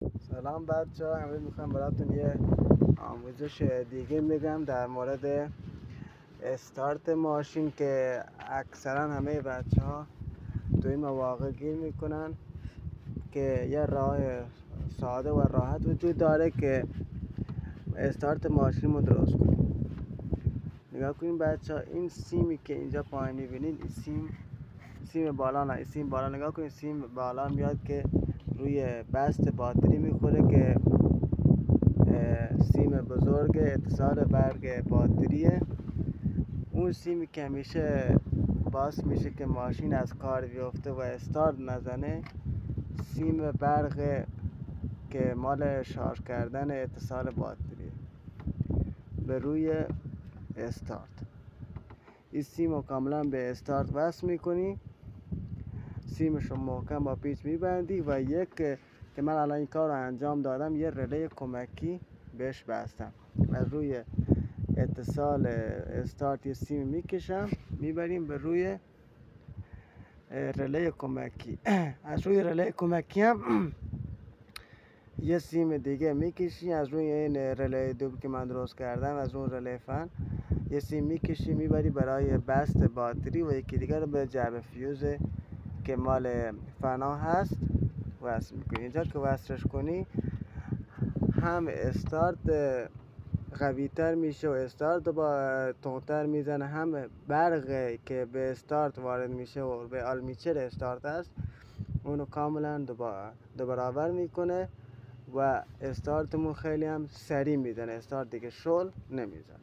سلام بچه ها، امروز میخوام براتون یه آموزش دیگه میگم در مورد استارت ماشین که اکثرا همه بچه ها تو این مواقع گیر میکنن که یه راه ساده و راحت وجود داره که استارت ماشین رو درست کنیم. نگاه کنین بچه ها، این سیمی که اینجا پایین میبینین، این سیم بالا نه، این سیم بالا نگاه کنین، سیم بالا میاد که روی بست باتری میخوره که سیم بزرگ اتصال برق باتریه. اون سیمی که همیشه باعث میشه که ماشین از کار بیفته و استارت نزنه، سیم برق که مال شارژ کردن اتصال باتری به روی استارت. این سیم رو کاملا به استارت وصل میکنی، سیمش رو محکم با پیچ میبندی و یک که من الان این کار رو انجام دادم، یه رله کمکی بهش بستم. از روی اتصال استارت یه سیم میکشم، میبریم به روی رله کمکی. از روی رله کمکی هم یه سیم دیگه میکشی، از روی این رله دوبل که من درست کردم، از اون رله فن یه سیم میکشی میبری برای بست باتری و یکی دیگه رو به جعبه فیوز که مال فنا هست وصل میکنی. اینجا که وصلش کنی هم استارت قوی تر میشه و استارت با تندتر میزنه، هم برق که به استارت وارد میشه و به آلمیچر استارت است اونو کاملا دو برابر میکنه و استارتمون خیلی هم سریع میزنه، استارت دیگه شل نمیزنه.